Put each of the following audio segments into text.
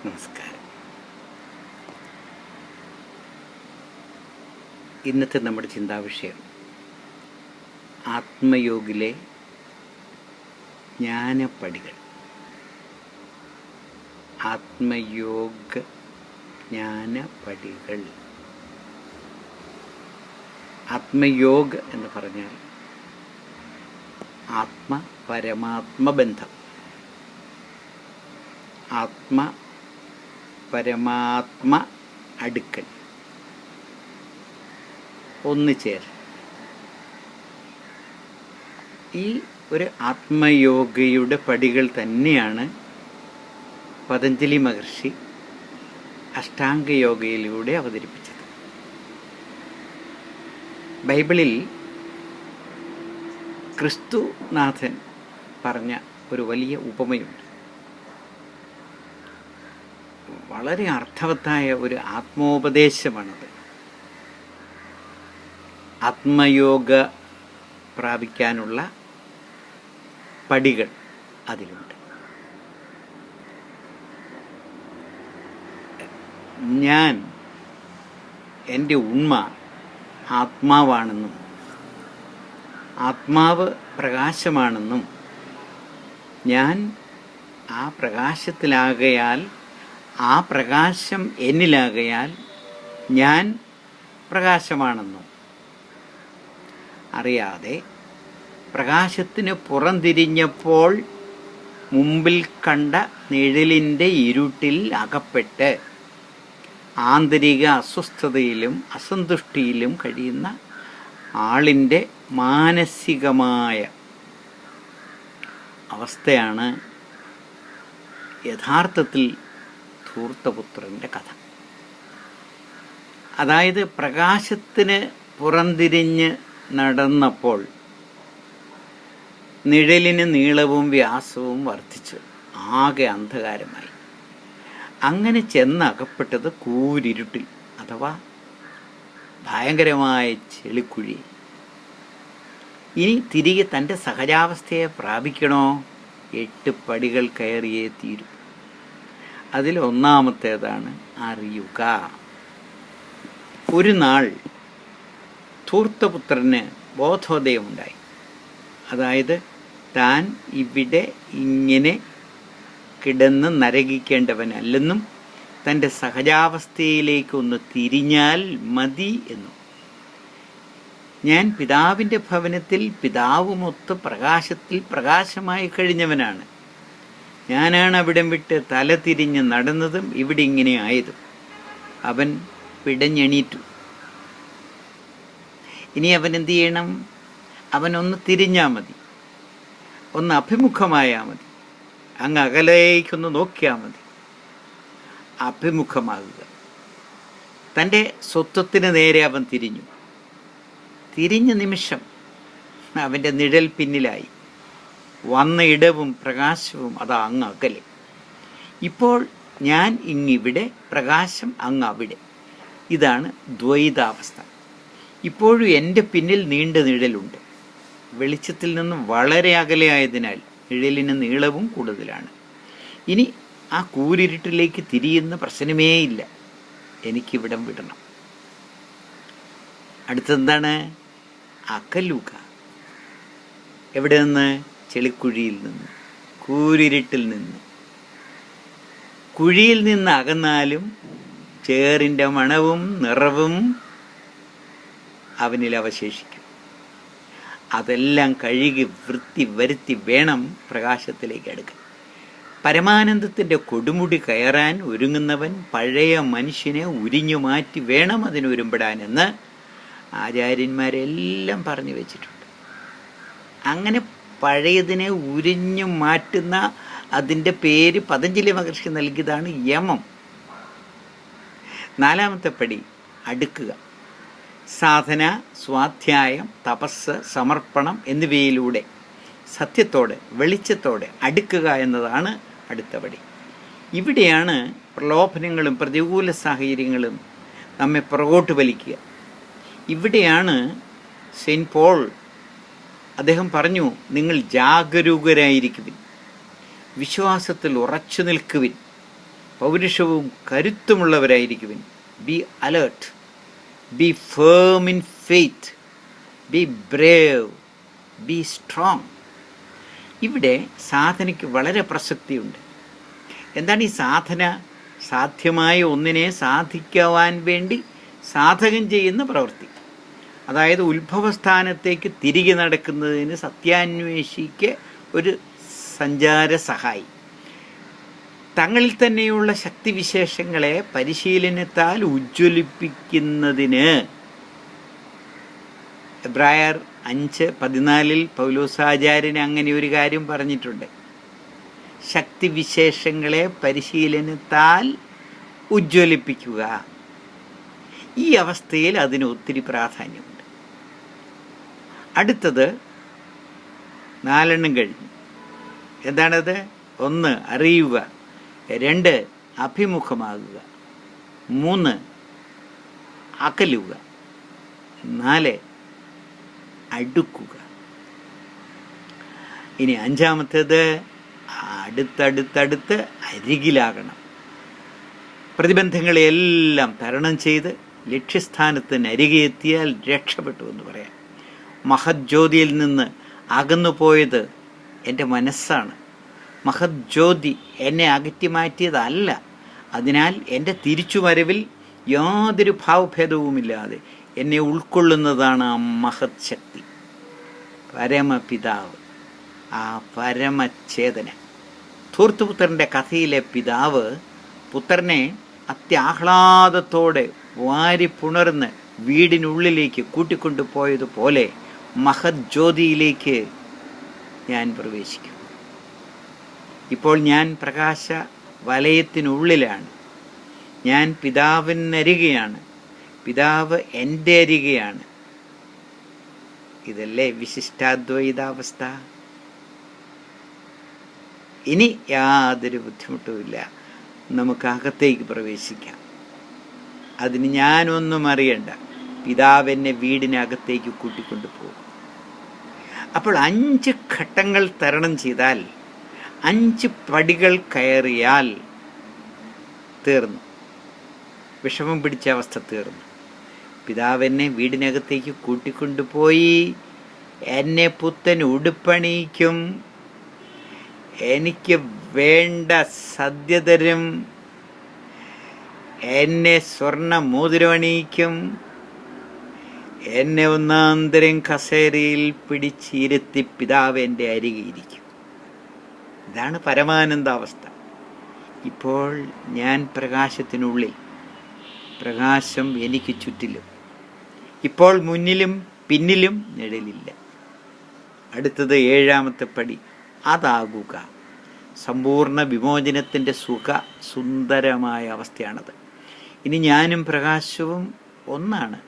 നമസ്കാരം. ഇന്നത്തെ നമ്മുടെ ചിന്താവിഷയം ആത്മയോഗിലെ ജ്ഞാനപ്പടികൾ. ആത്മയോഗ ജ്ഞാനപ്പടികൾ. ആത്മയോഗ എന്ന് പറഞ്ഞാൽ പരമാത്മബന്ധം. പരമാത്മ അടുക്കൽ, ഒന്നുചേർ. ഈ ഒരു ആത്മയോഗയുടെ പടികൾ തന്നെയാണ് പതഞ്ജലി മഹർഷി അഷ്ടാംഗയോഗയിലൂടെ അവതരിപ്പിച്ചത്. ബൈബിളിൽ ക്രിസ്തുനാഥൻ പറഞ്ഞ ഒരു വലിയ ഉപമയുണ്ട്. വളരെ അർത്ഥവത്തായ ഒരു ആത്മോപദേശമാണത്. ആത്മയോഗ പ്രാപിക്കാനുള്ള പടികൾ അതിലുണ്ട്. ഞാൻ, എൻ്റെ ഉണ്മ ആത്മാവാണെന്നും ആത്മാവ് പ്രകാശമാണെന്നും ഞാൻ ആ പ്രകാശത്തിലാകയാൽ, ആ പ്രകാശം എന്നിലാകയാൽ ഞാൻ പ്രകാശമാണെന്നും അറിയാതെ പ്രകാശത്തിന് പുറംതിരിഞ്ഞപ്പോൾ മുമ്പിൽ കണ്ട നിഴലിൻ്റെ ഇരുട്ടിൽ അകപ്പെട്ട് ആന്തരിക അസ്വസ്ഥതയിലും അസന്തുഷ്ടിയിലും കഴിയുന്ന ആളിൻ്റെ മാനസികമായ അവസ്ഥയാണ് യഥാർത്ഥത്തിൽ ധൂർത്തപുത്രൻ്റെ കഥ. അതായത് പ്രകാശത്തിന് പുറംതിരിഞ്ഞ് നടന്നപ്പോൾ നിഴലിന് നീളവും വ്യാസവും വർദ്ധിച്ചു, ആകെ അന്ധകാരമായി. അങ്ങനെ ചെന്നകപ്പെട്ടത് കൂരിരുട്ടിൽ, അഥവാ ഭയങ്കരമായ ചെളിക്കുഴി. ഇനി തിരികെ തൻ്റെ സഹജാവസ്ഥയെ പ്രാപിക്കണോ? 8 പടികൾ കയറിയേ തീരും. അതിൽ ഒന്നാമത്തേതാണ് അറിയുക. ഒരു നാൾ ധൂർത്തപുത്രന് ബോധോദയമുണ്ടായി. അതായത് താൻ ഇവിടെ ഇങ്ങനെ കിടന്ന് നരകിക്കേണ്ടവനല്ലെന്നും തൻ്റെ സഹജാവസ്ഥയിലേക്കൊന്ന് തിരിഞ്ഞാൽ മതി എന്നും. ഞാൻ പിതാവിൻ്റെ ഭവനത്തിൽ പിതാവുമൊത്ത് പ്രകാശത്തിൽ പ്രകാശമായി കഴിഞ്ഞവനാണ്. ഞാനാണ് അവിടം വിട്ട് തല തിരിഞ്ഞ് നടന്നതും ഇവിടെ ഇങ്ങനെ ആയതും. അവൻ പിടഞ്ഞെണീറ്റു. ഇനി അവൻ എന്തു ചെയ്യണം? അവനൊന്ന് തിരിഞ്ഞാൽ മതി, ഒന്ന് അഭിമുഖമായാൽ മതി, അങ്ങ് അകലേക്കൊന്ന് നോക്കിയാൽ മതി. അഭിമുഖമാകുക. തൻ്റെ സ്വത്വത്തിന് നേരെ അവൻ തിരിഞ്ഞു. തിരിഞ്ഞ നിമിഷം അവൻ്റെ നിഴൽ പിന്നിലായി. വന്ന ഇടവും പ്രകാശവും അതാ അങ്ങ് അകലെ. ഇപ്പോൾ ഞാൻ ഇങ്ങിവിടെ, പ്രകാശം അങ്ങ് അവിടെ. ഇതാണ് ദ്വൈതാവസ്ഥ. ഇപ്പോഴും എൻ്റെ പിന്നിൽ നീണ്ട നിഴലുണ്ട്. വെളിച്ചത്തിൽ നിന്നും വളരെ അകലെയായതിനാൽ നിഴലിന് നീളവും കൂടുതലാണ്. ഇനി ആ കൂരിരുട്ടിലേക്ക് തിരിയുന്ന പ്രശ്നമേയില്ല. എനിക്കിവിടം വിടണം. അടുത്തെന്താണ്? അകലുക. എവിടെ നിന്ന്? ചെളിക്കുഴിയിൽ നിന്ന്, കൂരിരുട്ടിൽ നിന്ന്. കുഴിയിൽ നിന്ന് അകന്നാലും ചേറിൻ്റെ മണവും നിറവും അവനിൽ അവശേഷിക്കും. അതെല്ലാം കഴുകി വൃത്തി വരുത്തി വേണം പ്രകാശത്തിലേക്ക് അടുക്കാൻ. പരമാനന്ദത്തിൻ്റെ കൊടുമുടി കയറാൻ ഒരുങ്ങുന്നവൻ പഴയ മനുഷ്യനെ ഉരിഞ്ഞു മാറ്റി വേണം അതിനൊരുമ്പെടാനെന്ന് ആചാര്യന്മാരെല്ലാം പറഞ്ഞു വെച്ചിട്ടുണ്ട്. അങ്ങനെ പഴയതിനെ ഉരിഞ്ഞു മാറ്റുന്ന അതിൻ്റെ പേര് പതഞ്ജലി മഹർഷി നൽകിയതാണ് യമം. 4ാമത്തെ പടി അടുക്കുക. സാധന, സ്വാധ്യായം, തപസ്, സമർപ്പണം എന്നിവയിലൂടെ സത്യത്തോടെ, വെളിച്ചത്തോടെ അടുക്കുക എന്നതാണ് അടുത്ത പടി. ഇവിടെയാണ് പ്രലോഭനങ്ങളും പ്രതികൂല സാഹചര്യങ്ങളും നമ്മെ പുറകോട്ട് വലിക്കുക. ഇവിടെയാണ് സെയിൻറ്റ് പോൾ അദ്ദേഹം പറഞ്ഞു, നിങ്ങൾ ജാഗരൂകരായിരിക്കുവിൻ, വിശ്വാസത്തിൽ ഉറച്ചു നിൽക്കുവിൻ, പൗരുഷവും കരുത്തുമുള്ളവരായിരിക്കുവിൻ. Be alert, be firm in faith, be brave, be strong. ഇവിടെ സാധനയ്ക്ക് വളരെ പ്രസക്തിയുണ്ട്. എന്താണ് ഈ സാധന? സാധ്യമായ ഒന്നിനെ സാധിക്കുവാൻ വേണ്ടി സാധകൻ ചെയ്യുന്ന പ്രവൃത്തി. അതായത് ഉത്ഭവസ്ഥാനത്തേക്ക് തിരികെ നടക്കുന്നതിന് സത്യാന്വേഷിക്ക് ഒരു സഞ്ചാര സഹായി. തങ്ങളിൽ തന്നെയുള്ള ശക്തിവിശേഷങ്ങളെ പരിശീലനത്താൽ ഉജ്ജ്വലിപ്പിക്കുന്നതിന് എബ്രായർ 5:14 പൗലോസാചാര്യന് അങ്ങനെ ഒരു കാര്യം പറഞ്ഞിട്ടുണ്ട്. ശക്തിവിശേഷങ്ങളെ പരിശീലനത്താൽ ഉജ്ജ്വലിപ്പിക്കുക. ഈ അവസ്ഥയിൽ അതിന് ഒത്തിരി പ്രാധാന്യമുണ്ട്. അടുത്തത് 4 കഴിഞ്ഞു. എന്താണത്? 1 അറിയുക, 2 അഭിമുഖമാകുക, 3 അകലുക, 4 അടുക്കുക. ഇനി 5-ാമത്തേത് അടുത്തടുത്തടുത്ത് അരികിലാകണം. പ്രതിബന്ധങ്ങളെയെല്ലാം തരണം ചെയ്ത് ലക്ഷ്യസ്ഥാനത്തിന് അരികെ എത്തിയാൽ രക്ഷപ്പെട്ടു എന്ന് പറയാം. മഹത് ജ്യോതിയിൽ നിന്ന് അകന്നു പോയത് എൻ്റെ മനസ്സാണ്. മഹത് ജ്യോതി എന്നെ അകറ്റി മാറ്റിയതല്ല. അതിനാൽ എൻ്റെ തിരിച്ചുവരവിൽ യാതൊരു ഭാവഭേദവുമില്ലാതെ എന്നെ ഉൾക്കൊള്ളുന്നതാണ് ആ മഹത് ശക്തി. പരമപിതാവ്, ആ പരമചേതന. ധൂർത്തുപുത്രൻ്റെ കഥയിലെ പിതാവ് പുത്രനെ അത്യാഹ്ലാദത്തോടെ വാരി പുണർന്ന് വീടിനുള്ളിലേക്ക് കൂട്ടിക്കൊണ്ടുപോയതുപോലെ മഹത് ജ്യോതിയിലേക്ക് ഞാൻ പ്രവേശിക്കും. ഇപ്പോൾ ഞാൻ പ്രകാശ വലയത്തിനുള്ളിലാണ്. ഞാൻ പിതാവിനരികെയാണ്, പിതാവ് എൻ്റെ അരികെയാണ്. ഇതല്ലേ വിശിഷ്ടാദ്വൈതാവസ്ഥ. ഇനി യാതൊരു ബുദ്ധിമുട്ടുമില്ല, നമുക്ക് അകത്തേക്ക് പ്രവേശിക്കാം. അതിന് ഞാനൊന്നും അറിയണ്ട, പിതാവ് എന്നെ വീടിനകത്തേക്ക് കൂട്ടിക്കൊണ്ടു പോകും. അപ്പോൾ 5 ഘട്ടങ്ങൾ തരണം ചെയ്താൽ, 5 പടികൾ കയറിയാൽ തീർന്നു, വിഷമം പിടിച്ച അവസ്ഥ തീർന്നു. പിതാവ് എന്നെ വീടിനകത്തേക്ക് കൂട്ടിക്കൊണ്ടുപോയി എന്നെ പുത്തൻ ഉടുപ്പണിയിക്കും, എനിക്ക് വേണ്ട സദ്യ തരും, എന്നെ സ്വർണ്ണ മോതിരമണിയിക്കും, എന്നെ ഒന്നാന്തരം കസേരയിൽ പിടിച്ചിരുത്തി പിതാവ് എൻ്റെ അരികെ ഇരിക്കും. ഇതാണ് പരമാനന്ദാവസ്ഥ. ഇപ്പോൾ ഞാൻ പ്രകാശത്തിനുള്ളിൽ, പ്രകാശം എനിക്ക് ചുറ്റിലും. ഇപ്പോൾ മുന്നിലും പിന്നിലും നിഴലില്ല. അടുത്തത് 7-ാമത്തെ പടി, അതാകുക. സമ്പൂർണ്ണ വിമോചനത്തിൻ്റെ സുന്ദരമായ അവസ്ഥയാണത്. ഇനി ഞാനും പ്രകാശവും ഒന്നാണ്.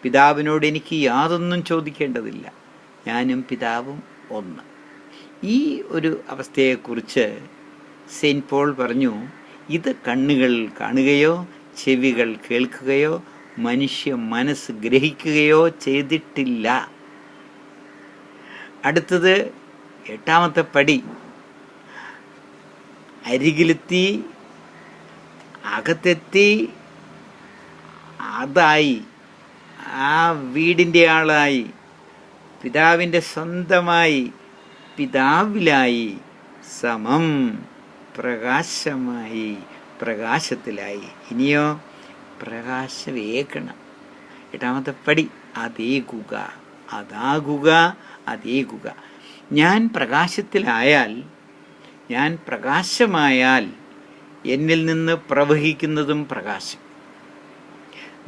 പിതാവിനോട് എനിക്ക് യാതൊന്നും ചോദിക്കേണ്ടതില്ല. ഞാനും പിതാവും ഒന്ന്. ഈ ഒരു അവസ്ഥയെക്കുറിച്ച് സെയിൻറ്റ് പോൾ പറഞ്ഞു, ഇത് കണ്ണുകൾ കാണുകയോ ചെവികൾ കേൾക്കുകയോ മനുഷ്യ മനസ്സ് ഗ്രഹിക്കുകയോ ചെയ്തിട്ടില്ല. അടുത്തത് 8-ാമത്തെ പടി, അരികിലെത്തി, അകത്തെത്തി, അതായി, ആ വീടിൻ്റെ ആളായി, പിതാവിൻ്റെ സ്വന്തമായി, പിതാവിലായി, സമം പ്രകാശമായി, പ്രകാശത്തിലായി. ഇനിയോ പ്രകാശവേകണം. 8-ാമത്തെ പടി, അതേകുക, അതാകുക, അതേകുക. ഞാൻ പ്രകാശത്തിലായാൽ, ഞാൻ പ്രകാശമായാൽ എന്നിൽ നിന്ന് പ്രവഹിക്കുന്നതും പ്രകാശം.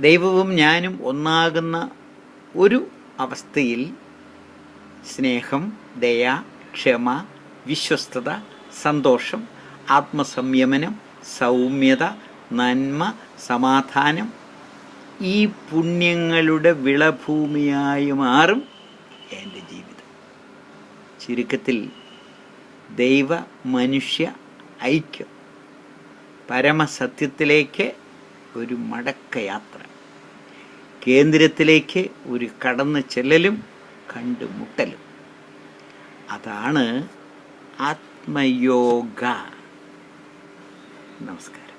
ദൈവവും ഞാനും ഒന്നാകുന്ന ഒരു അവസ്ഥയിൽ സ്നേഹം, ദയ, ക്ഷമ, വിശ്വസ്തത, സന്തോഷം, ആത്മസംയമനം, സൗമ്യത, നന്മ, സമാധാനം, ഈ പുണ്യങ്ങളുടെ വിളഭൂമിയായി മാറും എൻ്റെ ജീവിതം. ചുരുക്കത്തിൽ ദൈവ മനുഷ്യ ഐക്യം, പരമസത്യത്തിലേക്ക് ഒരു മടക്കയാത്ര, കേന്ദ്രത്തിലേക്ക് ഒരു കടന്നു ചെല്ലലും കണ്ടുമുട്ടലും. അതാണ് ആത്മയോഗ. നമസ്കാരം.